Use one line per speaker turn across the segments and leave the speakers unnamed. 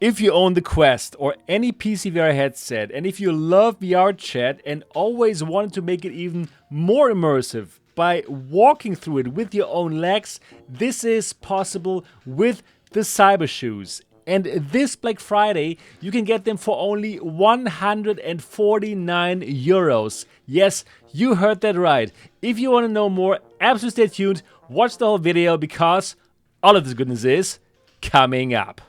If you own the Quest or any PCVR headset, and if you love VR chat and always wanted to make it even more immersive by walking through it with your own legs, this is possible with the Cybershoes. And this Black Friday, you can get them for only 149 euros. Yes, you heard that right. If you want to know more, absolutely stay tuned, watch the whole video, because all of this goodness is coming up.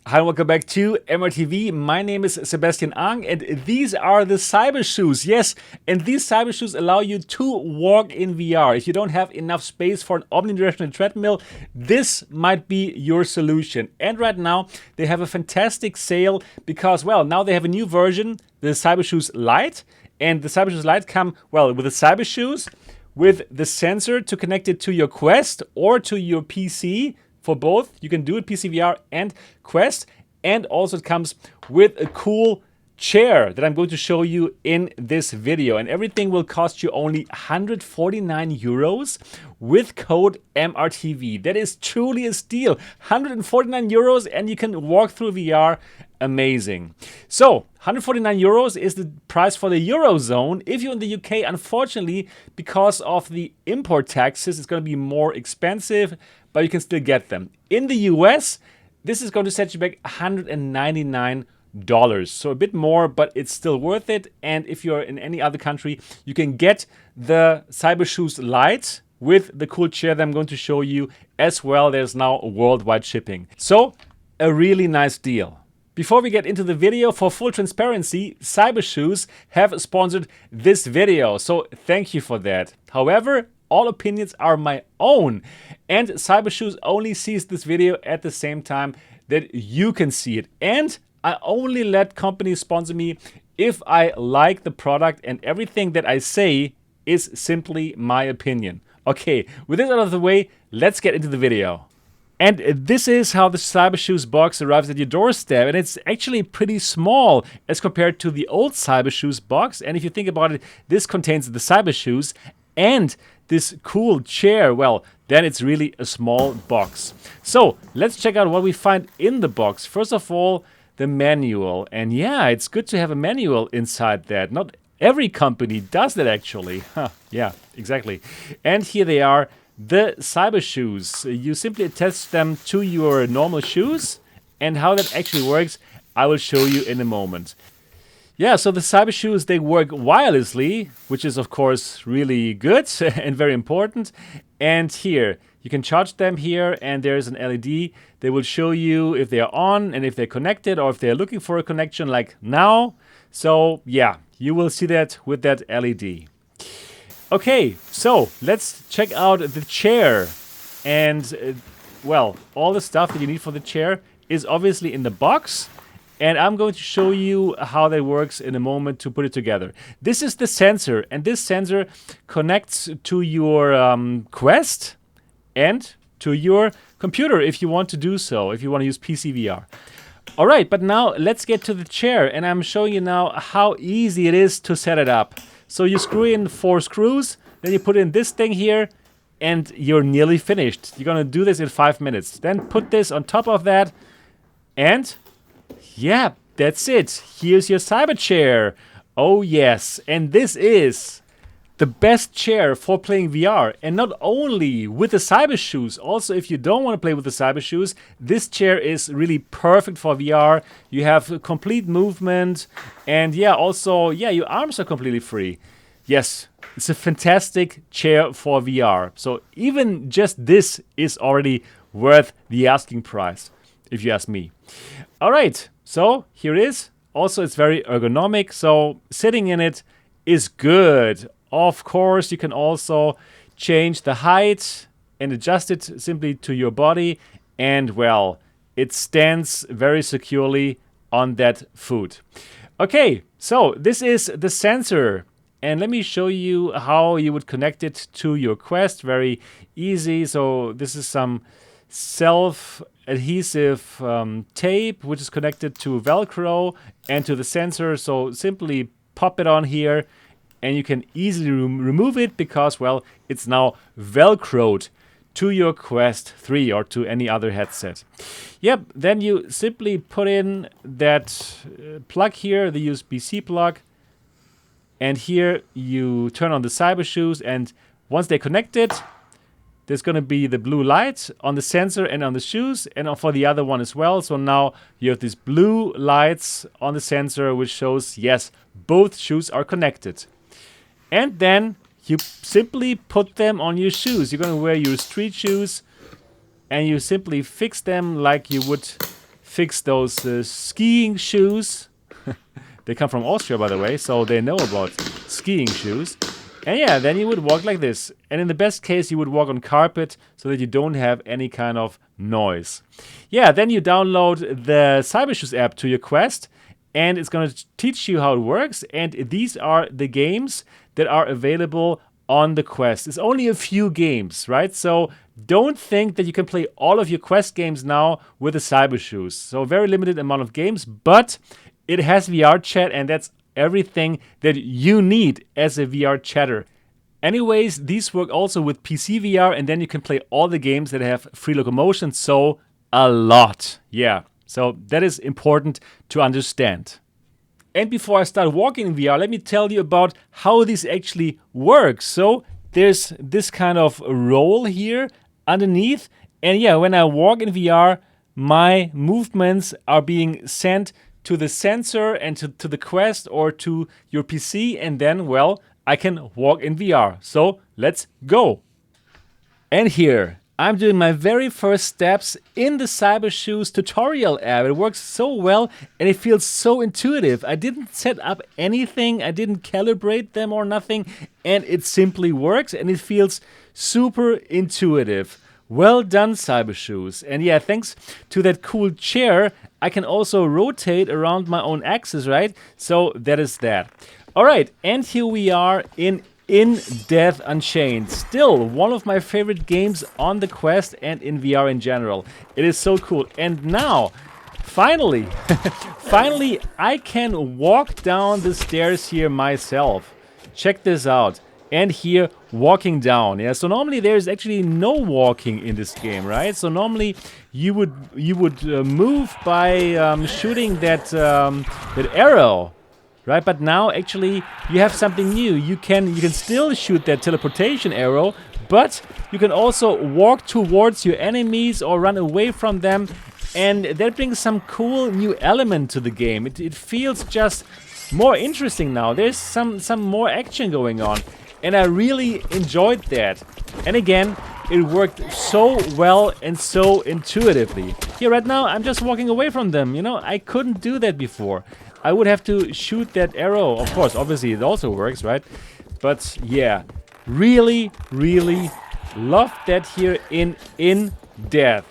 Hi and welcome back to MRTV. My name is Sebastian and these are the Cybershoes. Yes, and these Cybershoes allow you to walk in VR. If you don't have enough space for an omnidirectional treadmill, this might be your solution. And right now they have a fantastic sale because, well, now they have a new version, the Cybershoes Lite. And the Cybershoes Lite come, well, with the Cybershoes, with the sensor to connect it to your Quest or to your PC. For both, you can do it PCVR and Quest, and also it comes with a cool chair that I'm going to show you in this video. And everything will cost you only 149 euros with code MRTV. That is truly a steal. 149 euros and you can walk through VR. Amazing. So 149 euros is the price for the Eurozone. If you're in the UK, unfortunately, because of the import taxes, it's going to be more expensive, but you can still get them. In the US, this is going to set you back $199. So a bit more, but it's still worth it. And if you're in any other country, you can get the Cybershoes Lite with the cool chair that I'm going to show you as well. There's now worldwide shipping. So a really nice deal. Before we get into the video, for full transparency, Cybershoes have sponsored this video. So thank you for that. However, all opinions are my own, and Cybershoes only sees this video at the same time that you can see it. And I only let companies sponsor me if I like the product, and everything that I say is simply my opinion. Okay, with this out of the way, let's get into the video. And this is how the Cybershoes box arrives at your doorstep, and it's actually pretty small as compared to the old Cybershoes box. And if you think about it, this contains the Cybershoes and this cool chair. Well, then it's really a small box. So let's check out what we find in the box. First of all, the manual. And yeah, it's good to have a manual inside that. Not every company does that actually. Yeah, exactly. And here they are, the Cybershoes. You simply attach them to your normal shoes, and how that actually works, I will show you in a moment. Yeah, so the Cybershoes, they work wirelessly, which is of course really good and very important. And here, you can charge them here, and there's an LED. They will show you if they are on and if they're connected, or if they're looking for a connection like now. So yeah, you will see that with that LED. Okay, so let's check out the chair. And well, all the stuff that you need for the chair is obviously in the box. And I'm going to show you how that works in a moment to put it together. This is the sensor, and this sensor connects to your Quest and to your computer if you want to do so, if you want to use PCVR. All right, but now let's get to the chair, and I'm showing you now how easy it is to set it up. So you screw in 4 screws, then you put in this thing here, and you're nearly finished. You're gonna do this in 5 minutes. Then put this on top of that, and yeah, that's it. Here's your cyber chair. Oh yes, and this is the best chair for playing VR. And not only with the Cybershoes, also if you don't want to play with the Cybershoes, this chair is really perfect for VR. You have complete movement, and yeah, also, yeah, your arms are completely free. Yes, it's a fantastic chair for VR. So even just this is already worth the asking price, if you ask me. All right, so here it is. Also, it's very ergonomic, so sitting in it is good. Of course, you can also change the height and adjust it simply to your body. And well, it stands very securely on that foot. Okay, so this is the sensor. And let me show you how you would connect it to your Quest. Very easy. So this is some self-adhesive tape, which is connected to Velcro and to the sensor. So simply pop it on here, and you can easily remove it because, well, it's now velcroed to your Quest 3 or to any other headset. Yep, then you simply put in that plug here, the USB-C plug, and here you turn on the Cybershoes, and once they're connected, there's going to be the blue light on the sensor and on the shoes, and for the other one as well. So now you have these blue lights on the sensor, which shows, yes, both shoes are connected. And then you simply put them on your shoes. You're going to wear your street shoes, and you simply fix them like you would fix those skiing shoes. They come from Austria, by the way, so they know about skiing shoes. And yeah, then you would walk like this. And in the best case, you would walk on carpet so that you don't have any kind of noise. Yeah, then you download the Cybershoes app to your Quest, and it's going to teach you how it works. And these are the games that are available on the Quest. It's only a few games, right? So don't think that you can play all of your Quest games now with the Cybershoes. So very limited amount of games, but it has VR chat, and that's everything that you need as a VR chatter. Anyways, these work also with PCVR, and then you can play all the games that have free locomotion, so a lot. Yeah, so that is important to understand. And before I start walking in VR, let me tell you about how this actually works. So there's this kind of roll here underneath, and yeah, when I walk in VR, my movements are being sent to the sensor and to the Quest or to your PC, and then, well, I can walk in VR. So let's go. And here, I'm doing my very first steps in the Cybershoes tutorial app. It works so well and it feels so intuitive. I didn't set up anything, I didn't calibrate them or nothing, and it simply works and it feels super intuitive. Well done, Cybershoes. And yeah, thanks to that cool chair, I can also rotate around my own axis, right? So that is that. All right, and here we are in Death Unchained. Still one of my favorite games on the Quest and in VR in general. It is so cool. And now, finally, finally, I can walk down the stairs here myself. Check this out. And here, walking down. Yeah, so normally there's actually no walking in this game, right? So normally you would move by shooting that arrow, right? But now actually you have something new. You can still shoot that teleportation arrow, but you can also walk towards your enemies or run away from them, and that brings some cool new element to the game. It feels just more interesting now. There's some more action going on. And I really enjoyed that. And again, it worked so well and so intuitively. Here right now, I'm just walking away from them. You know, I couldn't do that before. I would have to shoot that arrow. Of course, obviously it also works, right? But yeah, really, really love that here in Death.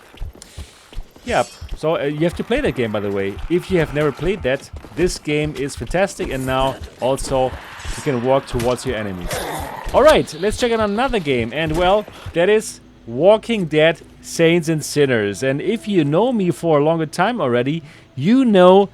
Yeah, so you have to play that game, by the way. If you have never played that, this game is fantastic, and now also you can walk towards your enemies. Alright, let's check out another game, and well, that is Walking Dead Saints and Sinners. And if you know me for a longer time already, you know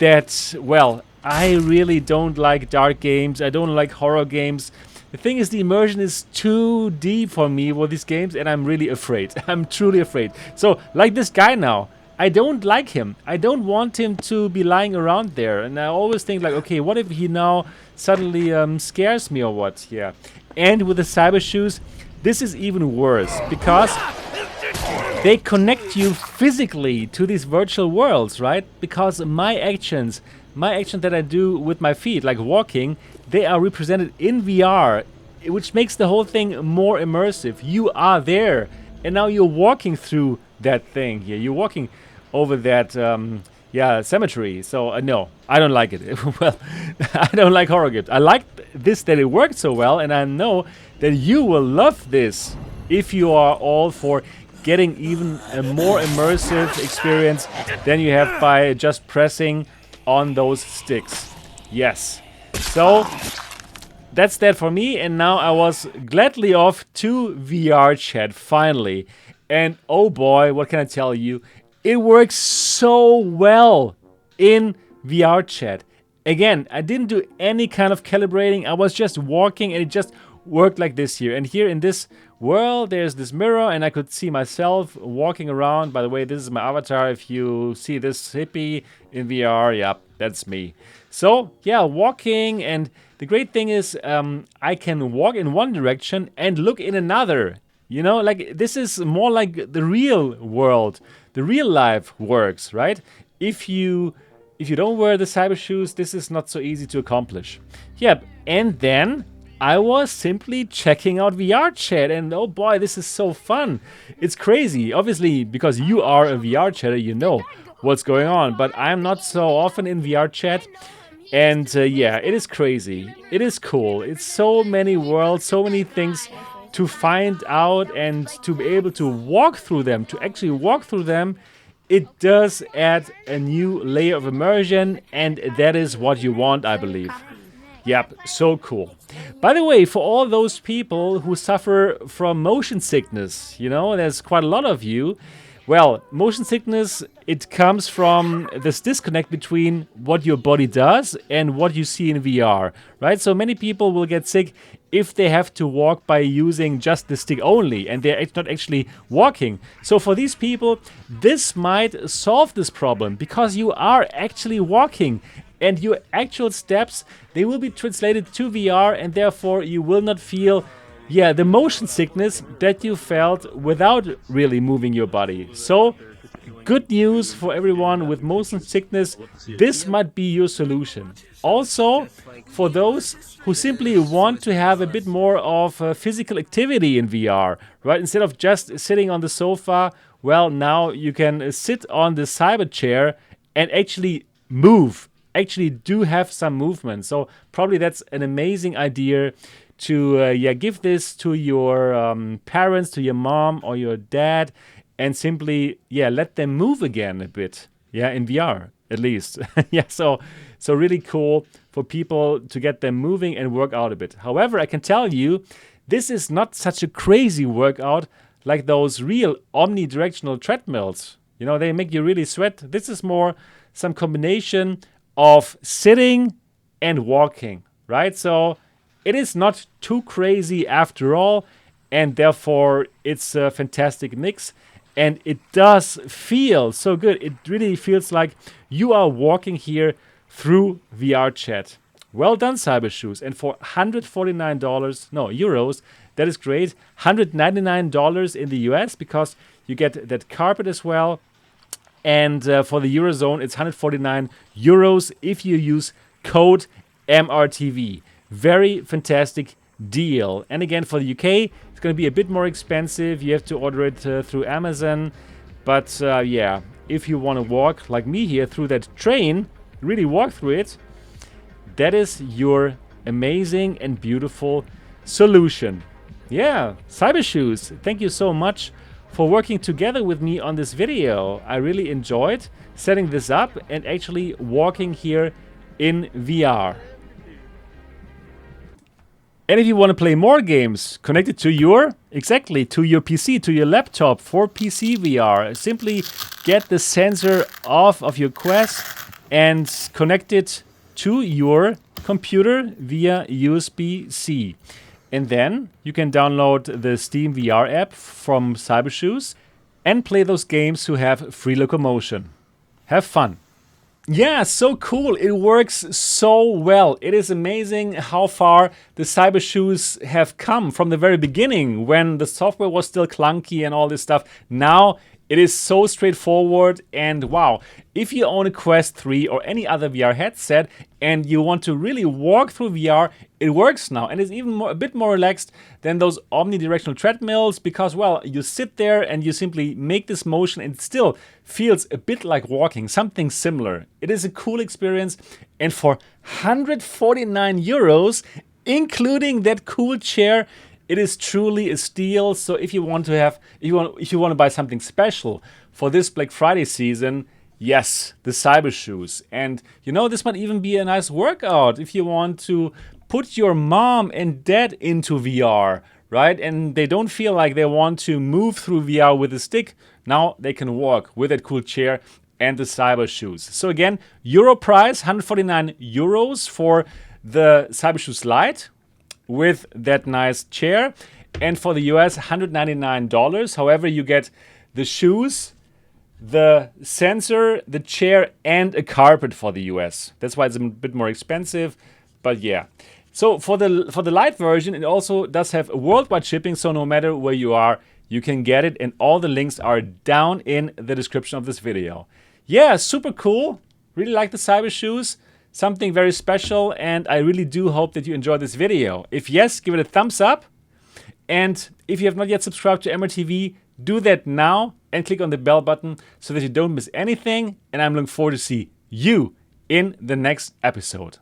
that, well, I really don't like dark games, I don't like horror games. The thing is, the immersion is too deep for me with these games, and I'm really afraid. I'm truly afraid. So, like this guy now, I don't like him. I don't want him to be lying around there. And I always think like, okay, what if he now suddenly scares me or what? Yeah. And with the Cybershoes, this is even worse, because they connect you physically to these virtual worlds, right? Because my actions that I do with my feet, like walking, they are represented in VR, which makes the whole thing more immersive. You are there, and now you're walking through that thing here. You're walking over that cemetery. So no, I don't like it. Well, I don't like horror games. I like this, that it worked so well, and I know that you will love this if you are all for getting even a more immersive experience than you have by just pressing on those sticks. Yes. So that's that for me, and now I was gladly off to VR chat finally. And oh boy, what can I tell you? It works so well in VR chat. Again, I didn't do any kind of calibrating. I was just walking and it just worked like this here. And here in this world, there's this mirror and I could see myself walking around. By the way, this is my avatar. If you see this hippie in VR, yeah, that's me. So yeah, walking, and the great thing is I can walk in one direction and look in another. You know, like this is more like the real world. The real life works, right? If you don't wear the Cybershoes, this is not so easy to accomplish. Yep, and then I was simply checking out VR chat, and oh boy, this is so fun. It's crazy. Obviously, because you are a VR chatter, you know what's going on, but I'm not so often in VR chat. And yeah, it is crazy. It is cool. It's so many worlds, so many things to find out and to be able to walk through them, to actually walk through them. It does add a new layer of immersion, and that is what you want, I believe. Yep, so cool. By the way, for all those people who suffer from motion sickness, you know, there's quite a lot of you. Well, motion sickness, it comes from this disconnect between what your body does and what you see in VR, right? So many people will get sick if they have to walk by using just the stick only and they're not actually walking. So for these people, this might solve this problem because you are actually walking and your actual steps, they will be translated to VR, and therefore you will not feel the motion sickness that you felt without really moving your body. So good news for everyone with motion sickness. This might be your solution. Also, for those who simply want to have a bit more of physical activity in VR, right? Instead of just sitting on the sofa, well, now you can sit on the cyber chair and actually move, actually do have some movement. So probably that's an amazing idea to give this to your parents, to your mom or your dad, and simply let them move again a bit, in VR at least. So really cool for people to get them moving and work out a bit. However, I can tell you, this is not such a crazy workout like those real omnidirectional treadmills. You know, they make you really sweat. This is more some combination of sitting and walking, right? So it is not too crazy after all, and therefore it's a fantastic mix. And it does feel so good. It really feels like you are walking here through VR chat. Well done, Cybershoes. And for euros, that is great. $199 in the US because you get that carpet as well. And for the Eurozone, it's 149 euros if you use code MRTV. Very fantastic deal. And again, for the UK, it's going to be a bit more expensive. You have to order it through Amazon. But if you want to walk like me here through that train, really walk through it, that is your amazing and beautiful solution. Yeah, Cybershoes, thank you so much for working together with me on this video. I really enjoyed setting this up and actually walking here in VR. And if you want to play more games connected to your PC, to your laptop for PCVR, simply get the sensor off of your Quest and connect it to your computer via USB-C. And then you can download the Steam VR app from Cybershoes and play those games to have free locomotion. Have fun. Yeah, so cool. It works so well. It is amazing how far the Cybershoes have come from the very beginning when the software was still clunky and all this stuff. Now it is so straightforward, and wow, if you own a Quest 3 or any other VR headset and you want to really walk through VR, it works now, and it's even a bit more relaxed than those omnidirectional treadmills because, well, you sit there and you simply make this motion and it still feels a bit like walking, something similar. It is a cool experience, and for 149 euros, including that cool chair, it is truly a steal. So if you want to buy something special for this Black Friday season, yes, the Cybershoes. And you know, this might even be a nice workout if you want to put your mom and dad into VR, right? And they don't feel like they want to move through VR with a stick. Now they can walk with that cool chair and the Cybershoes. So again, Euro price, 149 euros for the Cybershoes Lite with that nice chair. And for the US, $199. However, you get the shoes, the sensor, the chair, and a carpet for the US. That's why it's a bit more expensive, but yeah. So for the Lite version, it also does have worldwide shipping, so no matter where you are, you can get it, and all the links are down in the description of this video. Yeah, super cool. Really like the Cybershoes. Something very special, and I really do hope that you enjoyed this video. If yes, give it a thumbs up. And if you have not yet subscribed to MRTV, do that now and click on the bell button so that you don't miss anything. And I'm looking forward to see you in the next episode.